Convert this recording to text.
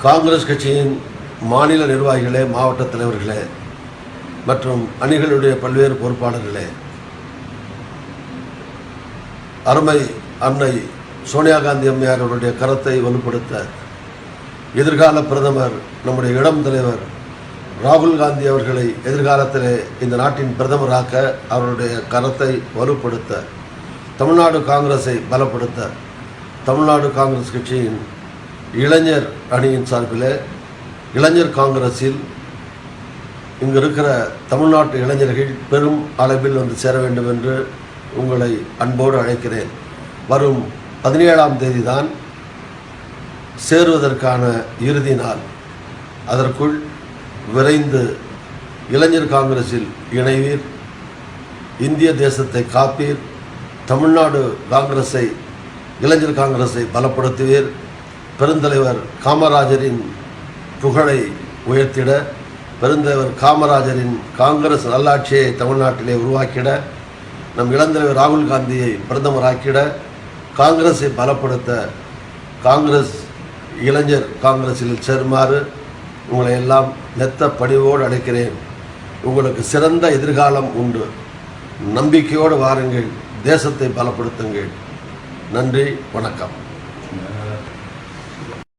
காங்கிரஸ் கட்சியின் மாநில நிர்வாகிகளே, மாவட்ட தலைவர்களே மற்றும் அணிகளுடைய பல்வேறு பொறுப்பாளர்களே, அருமை அன்னை சோனியா காந்தி அம்மையார் அவருடைய கரத்தை வலுப்படுத்த எதிர்கால பிரதமர் நம்முடைய இளம் தலைவர் ராகுல் காந்தி அவர்களை எதிர்காலத்திலே இந்த நாட்டின் பிரதமராக்க அவருடைய கரத்தை வலுப்படுத்த தமிழ்நாடு காங்கிரஸை பலப்படுத்த தமிழ்நாடு காங்கிரஸ் கட்சியின் இளைஞர் அணியின் சார்பில் இளைஞர் காங்கிரஸில் இங்கு இருக்கிற தமிழ்நாட்டு இளைஞர்கள் பெரும் அளவில் வந்து சேர வேண்டும் என்று உங்களை அன்போடு அழைக்கிறேன். வரும் 17ஆம் தேதி தான் சேருவதற்கான இறுதி நாள். அதற்குள் விரைந்து இளைஞர் காங்கிரஸில் இணைவீர், இந்திய தேசத்தை காப்பீர், தமிழ்நாடு காங்கிரஸை இளைஞர் காங்கிரஸை பலப்படுத்துவீர், பெருந்தலைவர் காமராஜரின் புகழை உயர்த்திட, பெருந்தலைவர் காமராஜரின் காங்கிரஸ் நல்லாட்சியை தமிழ்நாட்டிலே உருவாக்கிட, நம் இளந்தலைவர் ராகுல் காந்தியை பிரதமராக்கிட, காங்கிரஸை பலப்படுத்த காங்கிரஸ் இளைஞர் காங்கிரஸில் சேருமாறு உங்களை எல்லாம் மெத்த பணிவோடு அழைக்கிறேன். உங்களுக்கு சிறந்த எதிர்காலம் உண்டு. நம்பிக்கையோடு வாருங்கள், தேசத்தை பலப்படுத்துங்கள். நன்றி, வணக்கம்.